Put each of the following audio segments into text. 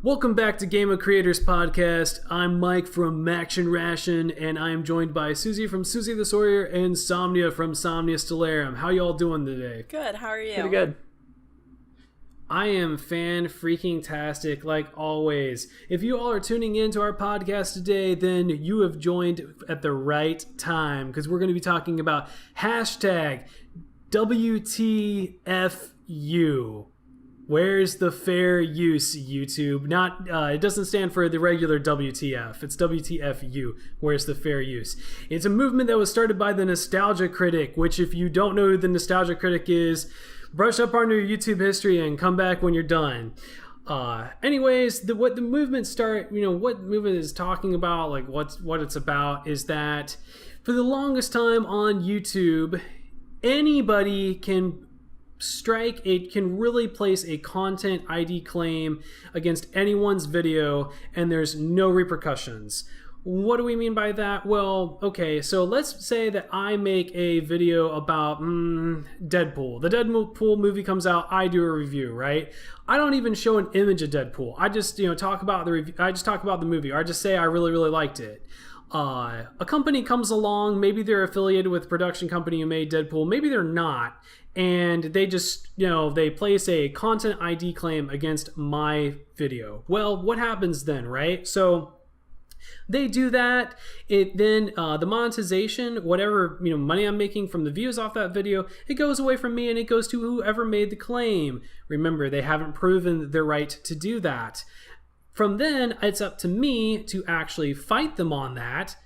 Welcome back to Game of Creators Podcast. I'm Mike from Ration, and I am joined by Suzie from Suzie the Sawyer and Somnia from Somnia Stellarum. How y'all doing today? Good, how are you? Pretty good. I am fan-freaking-tastic, like always. If you all are tuning in to our podcast today, then you have joined at the right time, because we're going to be talking about hashtag WTFU. Where's the fair use, YouTube? It doesn't stand for the regular WTF. It's WTFU. Where's the fair use? It's a movement that was started by the Nostalgia Critic, which if you don't know who the Nostalgia Critic is, brush up on your YouTube history and come back when you're done. Anyways, what the movement is talking about, like what it's about, is that for the longest time on YouTube, anybody can really place a content ID claim against anyone's video and there's no repercussions. What do we mean by that? Well, okay, so let's say that I make a video about Deadpool. The Deadpool movie comes out, I do a review, right? I don't even show an image of Deadpool. I just, talk about the review. I just talk about the movie, or I just say I really, really liked it. A company comes along, maybe they're affiliated with a production company who made Deadpool, maybe they're not, and they just, they place a content ID claim against my video. Well, what happens then, right? So they do that. It then the monetization, whatever money I'm making from the views off that video, it goes away from me and it goes to whoever made the claim. Remember, they haven't proven their right to do that. From then, it's up to me to actually fight them on that,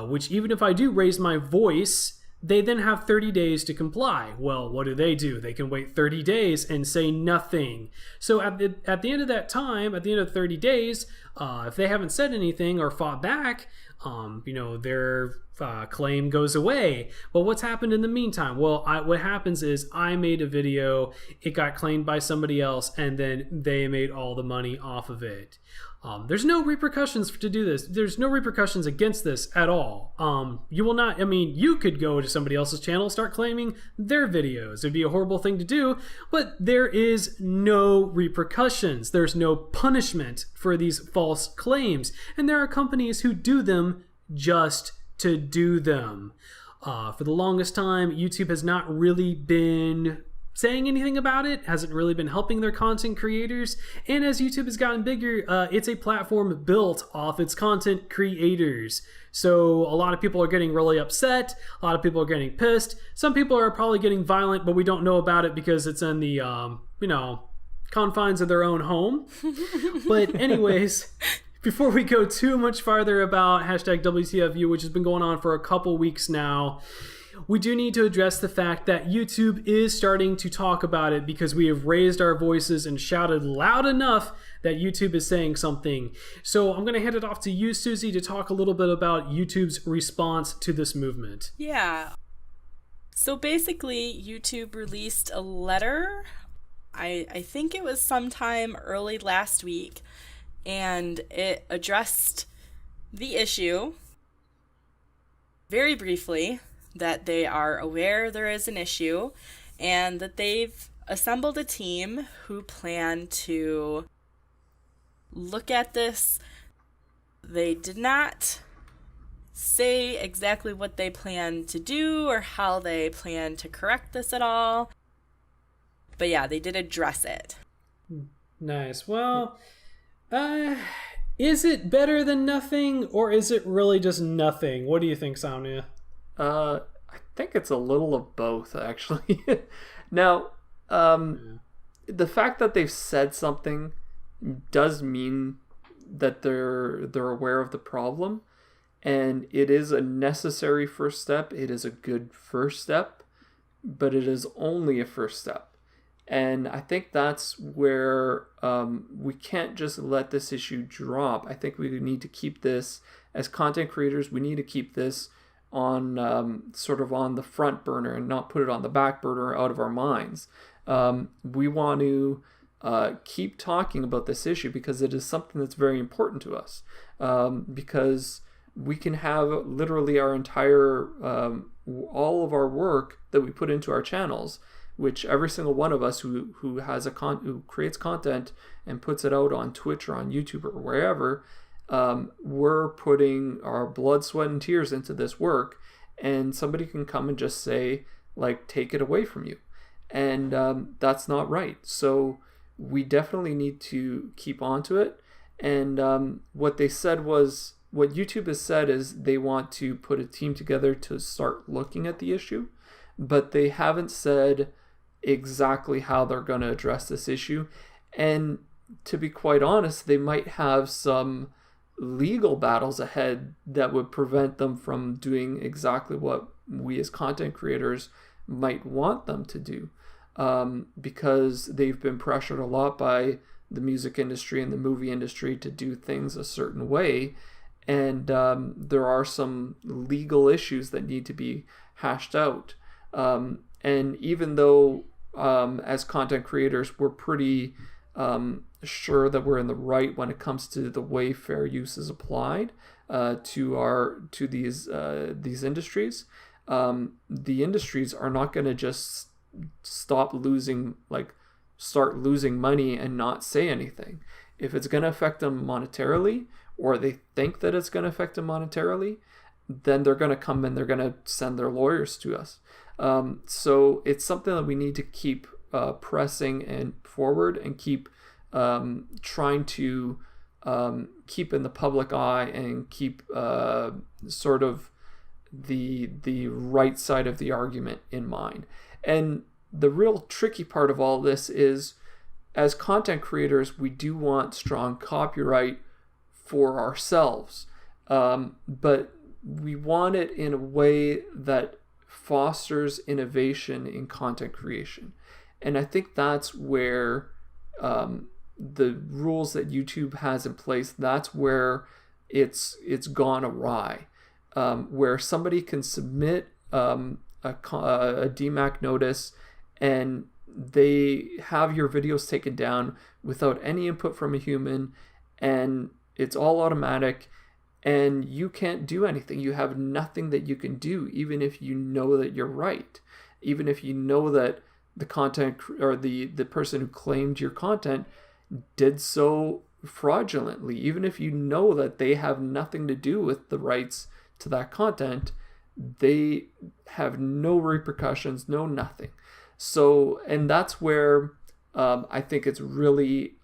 which even if I do raise my voice, they then have 30 days to comply. Well, what do? They can wait 30 days and say nothing. So at the end of that time, at the end of 30 days, if they haven't said anything or fought back, their claim goes away. But what's happened in the meantime? Well, what happens is I made a video, it got claimed by somebody else, and then they made all the money off of it. There's no repercussions to do this. There's no repercussions against this at all. You could go to somebody else's channel, start claiming their videos. It'd be a horrible thing to do, but there is no repercussions. There's no punishment for these false claims. And there are companies who do them just to do them. For the longest time, YouTube has not really been saying anything about it, hasn't really been helping their content creators, and as YouTube has gotten bigger, it's a platform built off its content creators. So a lot of people are getting really upset, a lot of people are getting pissed, some people are probably getting violent, but we don't know about it because it's in the, confines of their own home. But anyways, before we go too much farther about hashtag WTFU, which has been going on for a couple weeks now, we do need to address the fact that YouTube is starting to talk about it because we have raised our voices and shouted loud enough that YouTube is saying something. So I'm going to hand it off to you, Suzie, to talk a little bit about YouTube's response to this movement. Yeah. So basically, YouTube released a letter, I think it was sometime early last week, and it addressed the issue very briefly, that they are aware there is an issue and that they've assembled a team who plan to look at this. They did not say exactly what they plan to do or how they plan to correct this at all. But yeah, they did address it. Nice. Well, is it better than nothing or is it really just nothing? What do you think, Somnia? I think it's a little of both, actually. Now, the fact that they've said something does mean that they're aware of the problem, and it is a necessary first step. It is a good first step, but it is only a first step. And I think that's where we can't just let this issue drop. I think we need to keep this, as content creators, we need to keep this on sort of on the front burner and not put it on the back burner out of our minds. We want to keep talking about this issue because it is something that's very important to us, because we can have literally our entire all of our work that we put into our channels which every single one of us who has who creates content and puts it out on Twitch or on YouTube or wherever, we're putting our blood, sweat, and tears into this work, and somebody can come and just say, like, take it away from you. And that's not right. So we definitely need to keep on to it. And what YouTube has said is they want to put a team together to start looking at the issue, but they haven't said exactly how they're going to address this issue. And to be quite honest, they might have some legal battles ahead that would prevent them from doing exactly what we as content creators might want them to do, because they've been pressured a lot by the music industry and the movie industry to do things a certain way, and there are some legal issues that need to be hashed out. And even though as content creators we're pretty sure that we're in the right when it comes to the way fair use is applied to these industries, the industries are not going to just start losing money and not say anything. If it's going to affect them monetarily, or they think that it's going to affect them monetarily, then they're going to come and they're going to send their lawyers to us. So it's something that we need to keep pressing and forward, and keep trying to keep in the public eye, and keep sort of the right side of the argument in mind. And the real tricky part of all this is, as content creators, we do want strong copyright for ourselves, but we want it in a way that fosters innovation in content creation. And I think that's where the rules that YouTube has in place, that's where it's gone awry, where somebody can submit a DMAC notice, and they have your videos taken down without any input from a human, and it's all automatic, and you can't do anything. You have nothing that you can do, even if you know that you're right, even if you know that the content or the person who claimed your content did so fraudulently, even if you know that they have nothing to do with the rights to that content, they have no repercussions, no nothing. So, and that's where I think it's really,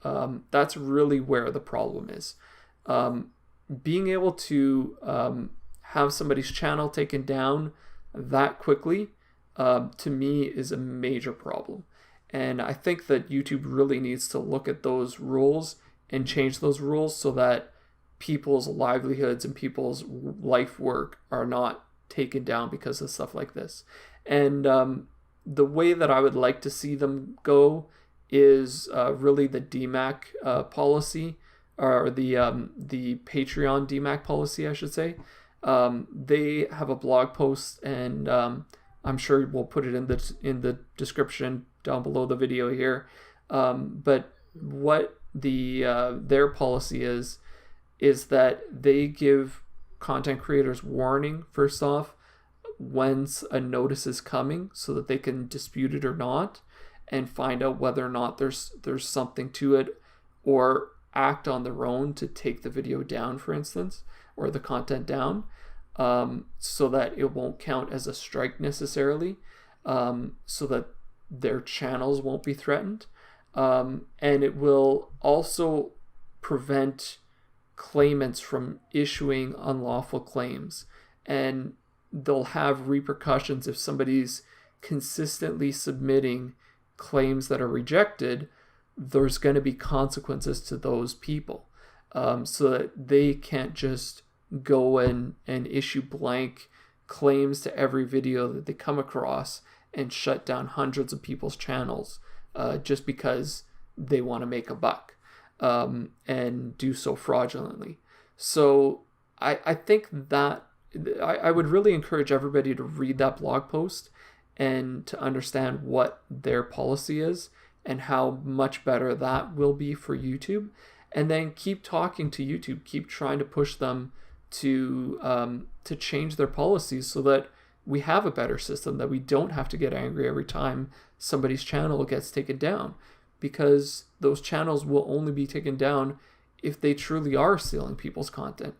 that's really where the problem is. Being able to have somebody's channel taken down that quickly, to me, is a major problem. And I think that YouTube really needs to look at those rules and change those rules so that people's livelihoods and people's life work are not taken down because of stuff like this. And the way that I would like to see them go is really the DMAC policy, or the Patreon DMAC policy, I should say. They have a blog post, and I'm sure we'll put it in the description down below the video here. But what their policy is that they give content creators warning, first off, when a notice is coming, so that they can dispute it or not, and find out whether or not there's something to it, or act on their own to take the video down, for instance, or the content down, so that it won't count as a strike necessarily, so that their channels won't be threatened. And it will also prevent claimants from issuing unlawful claims, and they'll have repercussions if somebody's consistently submitting claims that are rejected. There's going to be consequences to those people, so that they can't just go and issue blank claims to every video that they come across and shut down hundreds of people's channels just because they want to make a buck, and do so fraudulently. So I think that I would really encourage everybody to read that blog post and to understand what their policy is and how much better that will be for YouTube. And then keep talking to YouTube, keep trying to push them to change their policies so that we have a better system, that we don't have to get angry every time somebody's channel gets taken down, because those channels will only be taken down if they truly are stealing people's content.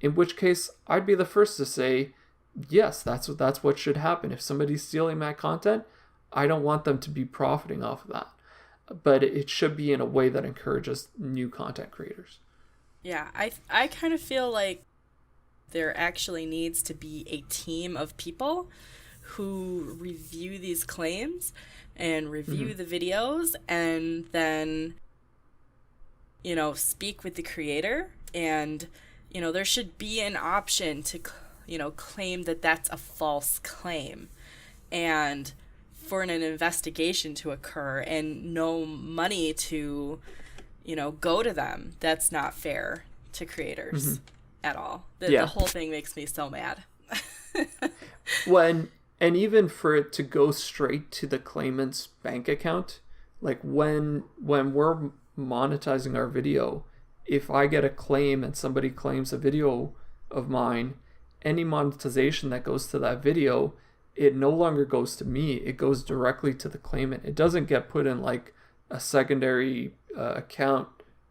In which case, I'd be the first to say, yes, that's what should happen. If somebody's stealing my content, I don't want them to be profiting off of that. But it should be in a way that encourages new content creators. Yeah, I kind of feel like there actually needs to be a team of people who review these claims and review the videos, and then, you know, speak with the creator. And, you know, there should be an option to, you know, claim that that's a false claim, and for an investigation to occur and no money to, you know, go to them. That's not fair to creators at all. The whole thing makes me so mad. Well, and even for it to go straight to the claimant's bank account, like when we're monetizing our video, if I get a claim and somebody claims a video of mine, any monetization that goes to that video, it no longer goes to me. It goes directly to the claimant. It doesn't get put in like a secondary account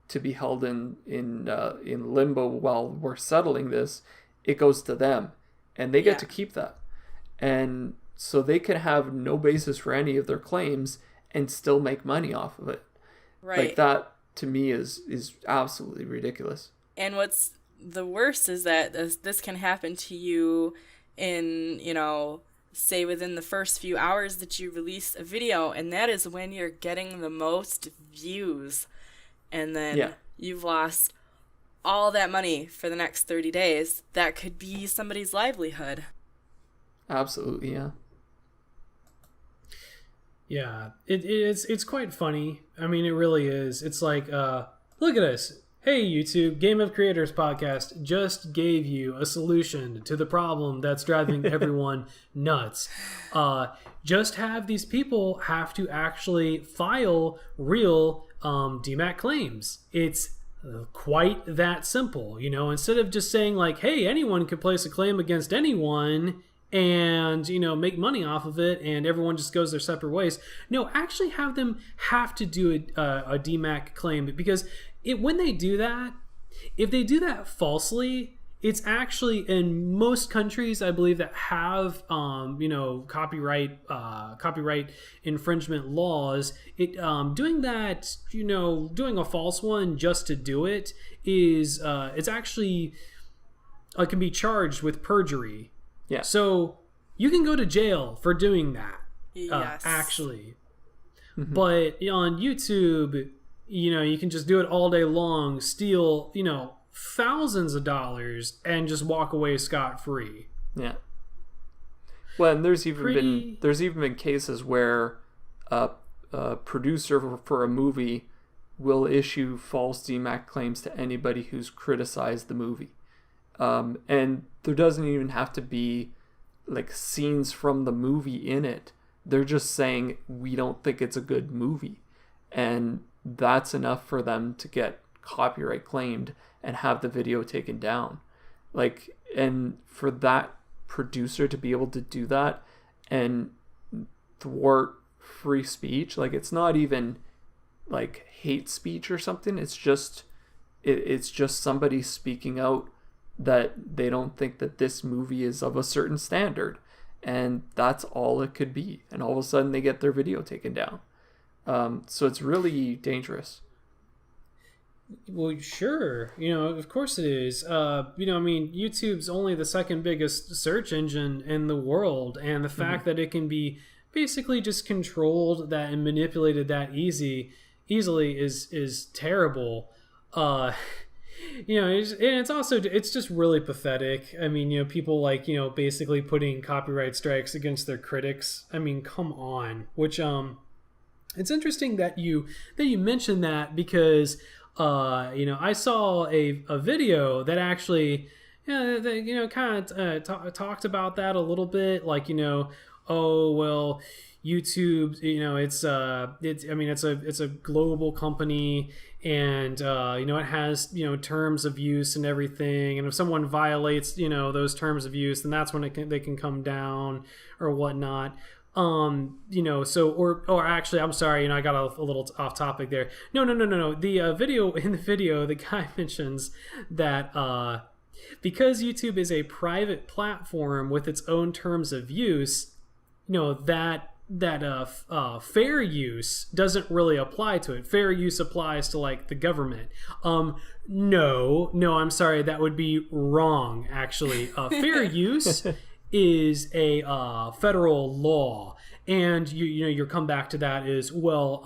to be held in limbo while we're settling this. It goes to them, and they get to keep that. And so they can have no basis for any of their claims and still make money off of it. Right. Like, that to me is absolutely ridiculous. And what's the worst is that this can happen to you in, you know, say within the first few hours that you release a video, and that is when you're getting the most views, and then you've lost all that money for the next 30 days. That could be somebody's livelihood. Absolutely, yeah. Yeah, it's quite funny. I mean, it really is. It's like, look at us. Hey, YouTube, Game of Creators podcast just gave you a solution to the problem that's driving everyone nuts. Just have these people have to actually file real DMAC claims. It's quite that simple, you know, instead of just saying like, hey, anyone could place a claim against anyone and, you know, make money off of it and everyone just goes their separate ways. No, actually have them have to do a DMAC claim, because when they do that, if they do that falsely, it's actually, in most countries, I believe, that have you know, copyright infringement laws, doing that, you know, doing a false one just to do it is it's actually can be charged with perjury. Yeah. So you can go to jail for doing that. Yes. Actually. But on YouTube, you know, you can just do it all day long, steal, you know, thousands of dollars and just walk away scot-free. Yeah. Well, and there's even been cases where a producer for a movie will issue false DMAC claims to anybody who's criticized the movie. And there doesn't even have to be like scenes from the movie in it. They're just saying, we don't think it's a good movie. And that's enough for them to get copyright claimed and have the video taken down. Like, and for that producer to be able to do that and thwart free speech, like, it's not even like hate speech or something. It's just somebody speaking out that they don't think that this movie is of a certain standard, and that's all it could be. And all of a sudden they get their video taken down. So it's really dangerous. Well, sure. You know, of course it is. You know, I mean, YouTube's only the second biggest search engine in the world, and the fact that it can be basically just controlled that and manipulated that easily is terrible. You know, it's just really pathetic. I mean, you know, people like, you know, basically putting copyright strikes against their critics. I mean, come on. Which it's interesting that you mentioned that, because you know, I saw a video that actually, you know, kind of talked about that a little bit. Like, you know, oh well, YouTube, you know, it's a global company, and you know, it has, you know, terms of use and everything, and if someone violates, you know, those terms of use, then that's when they can come down or whatnot. So or actually, I'm sorry, I got a little off topic there. No. The video, the guy mentions that because YouTube is a private platform with its own terms of use, that fair use doesn't really apply to it. Fair use applies to like the government. No, I'm sorry, that would be wrong. Actually, fair use is a federal law. And your comeback to that is, well,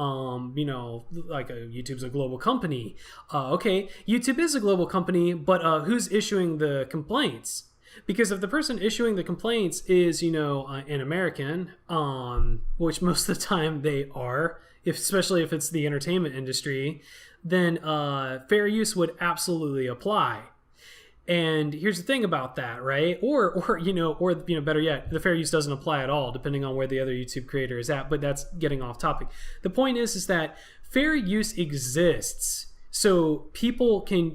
like YouTube's a global company. Okay, YouTube is a global company, but who's issuing the complaints? Because if the person issuing the complaints is, an American, which most of the time they are, especially if it's the entertainment industry, then fair use would absolutely apply. And here's the thing about that, right? Or better yet, the fair use doesn't apply at all, depending on where the other YouTube creator is at. But that's getting off topic. The point is that fair use exists so people can,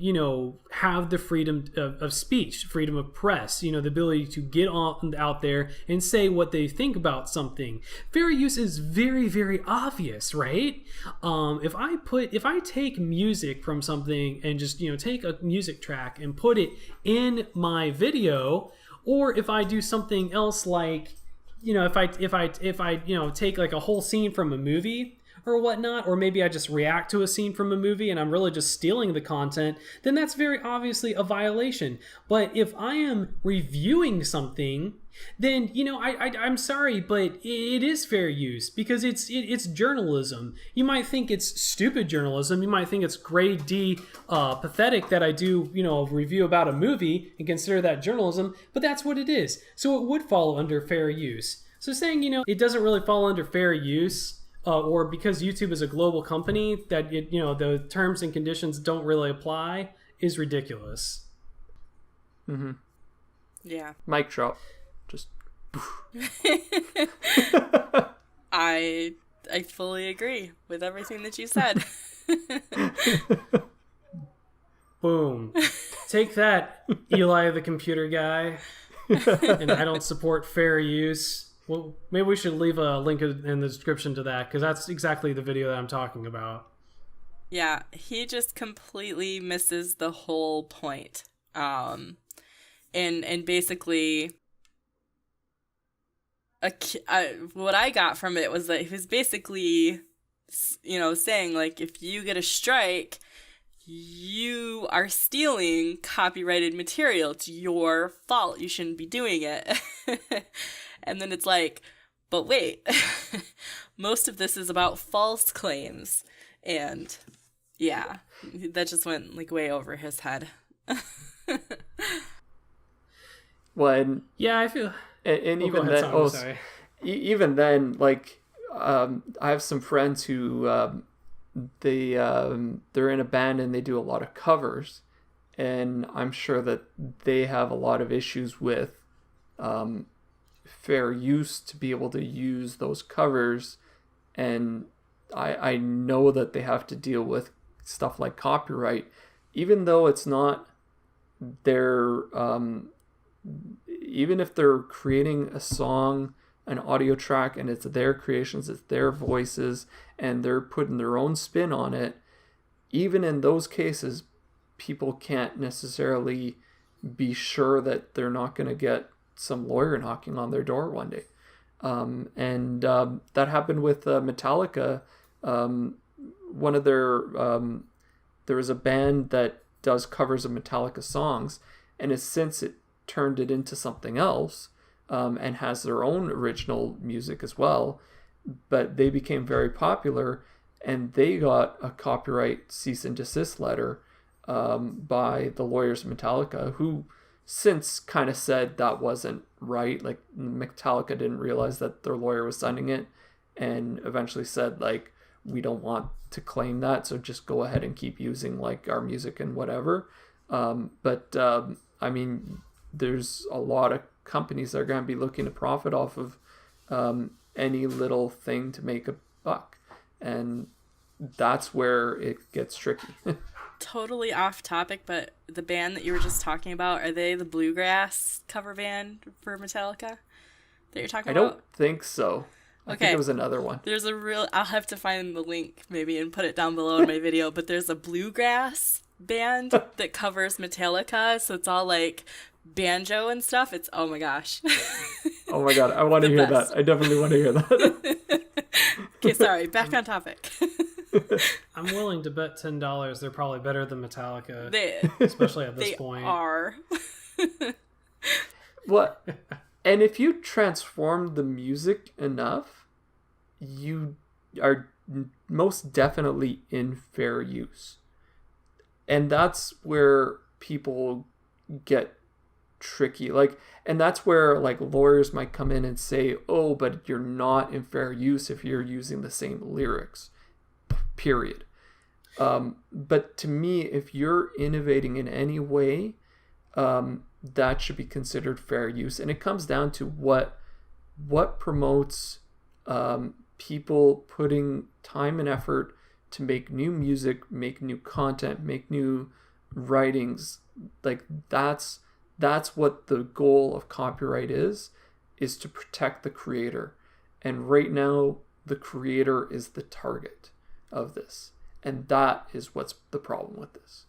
have the freedom of speech, freedom of press, the ability to get out there and say what they think about something. Fair use is very, very obvious, right? If I take music from something and just, take a music track and put it in my video, or if I do something else like, if I take like a whole scene from a movie or whatnot, or maybe I just react to a scene from a movie and I'm really just stealing the content, then that's very obviously a violation. But if I am reviewing something, then I'm sorry, but it is fair use because it's journalism. You might think it's stupid journalism. You might think it's grade D pathetic that I do a review about a movie and consider that journalism, but that's what it is. So it would fall under fair use. So saying it doesn't really fall under fair use. Or because YouTube is a global company that the terms and conditions don't really apply is ridiculous. Mm-hmm. Yeah. Mic drop. Just. I fully agree with everything that you said. Boom. Take that, Eli the computer guy. And I don't support fair use. Well, maybe we should leave a link in the description to that, because that's exactly the video that I'm talking about. Yeah, he just completely misses the whole point. And basically, what I got from it was that he was basically, saying, like, if you get a strike, you are stealing copyrighted material. It's your fault. You shouldn't be doing it. And then it's like, but wait, most of this is about false claims. And yeah, that just went like way over his head. Well, and yeah, I feel, and even then, even then, like, I have some friends who they're in a band and they do a lot of covers, and I'm sure that they have a lot of issues with fair use to be able to use those covers, and I know that they have to deal with stuff like copyright, even though it's not their even if they're creating a song, an audio track, and it's their creations, it's their voices, and they're putting their own spin on it. Even in those cases, people can't necessarily be sure that they're not going to get some lawyer knocking on their door one day. That happened with Metallica. One of their there is a band that does covers of Metallica songs, and has since it turned it into something else, and has their own original music as well. But they became very popular, and they got a copyright cease and desist letter by the lawyers of Metallica, who since kind of said that wasn't right. Like, Metallica didn't realize that their lawyer was sending it, and eventually said, like, we don't want to claim that, so just go ahead and keep using like our music and whatever. I mean, there's a lot of companies that are going to be looking to profit off of any little thing to make a buck, and that's where it gets tricky. Totally off topic, but the band that you were just talking about, are they the bluegrass cover band for Metallica that you're talking about? I don't think so. I think it was another one. There's I'll have to find the link maybe and put it down below in my video, but there's a bluegrass band that covers Metallica, so it's all like banjo and stuff. It's, oh my gosh. Oh my god, I want to hear that. I definitely want to hear that. Okay, sorry, back on topic. I'm willing to bet $10 they're probably better than Metallica, especially at this point. They are. What? And if you transform the music enough, you are most definitely in fair use. And that's where people get tricky. And that's where lawyers might come in and say, oh, but you're not in fair use if you're using the same lyrics, period. But to me, if you're innovating in any way, that should be considered fair use. And it comes down to what promotes people putting time and effort to make new music, make new content, make new writings. That's what the goal of copyright is to protect the creator. And right now, the creator is the target of this. And that is what's the problem with this.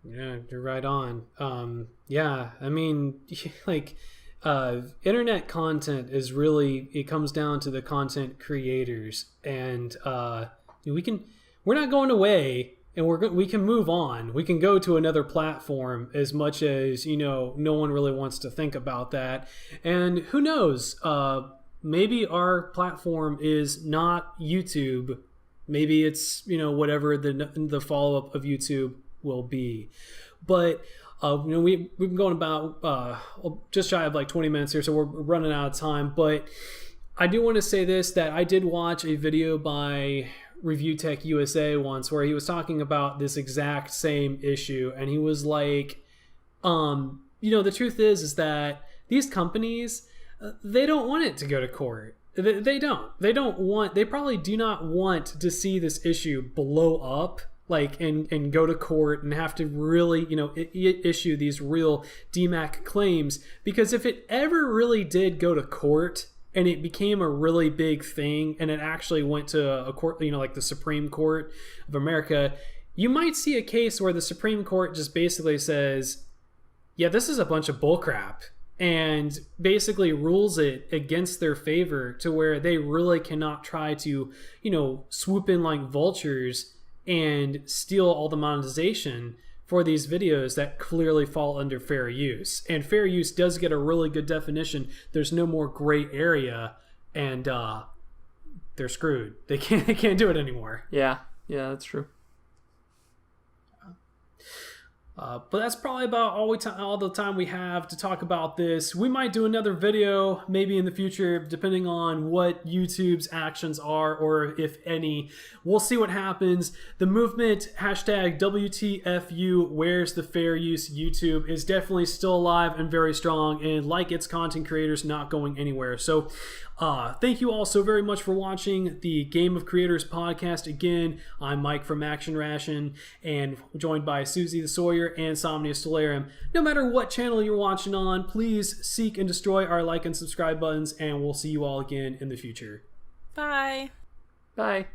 Yeah, you're right on. Yeah, I mean, internet content is really, it comes down to the content creators, and we're not going away, and we can move on. We can go to another platform, as much as no one really wants to think about that. And who knows? Maybe our platform is not YouTube. Maybe it's whatever the follow up of YouTube will be. But we've been going about just shy of 20 minutes here, so we're running out of time. But I do want to say this, that I did watch a video by Review Tech USA once where he was talking about this exact same issue, and he was like, the truth is that these companies, they don't want it to go to court. They probably do not want to see this issue blow up and go to court and have to really issue these real DMAC claims, because if it ever really did go to court and it became a really big thing and it actually went to a court, like the Supreme Court of America, you might see a case where the Supreme Court just basically says, yeah, this is a bunch of bullcrap, and basically rules it against their favor, to where they really cannot try to swoop in like vultures and steal all the monetization for these videos that clearly fall under fair use. And fair use does get a really good definition. There's no more gray area, and they're screwed. They can't do it anymore. Yeah, that's true. But that's probably about all the time we have to talk about this. We might do another video maybe in the future, depending on what YouTube's actions are, or if any. We'll see what happens. The movement, hashtag WTFU, where's the fair use YouTube, is definitely still alive and very strong, and like its content creators, not going anywhere. So thank you all so very much for watching the Game of Creators podcast. Again, I'm Mike from Action Ration, and joined by Suzie the Sawyer and Somnia Stellarum. No matter what channel you're watching on, please seek and destroy our like and subscribe buttons, and we'll see you all again in the future. Bye. Bye.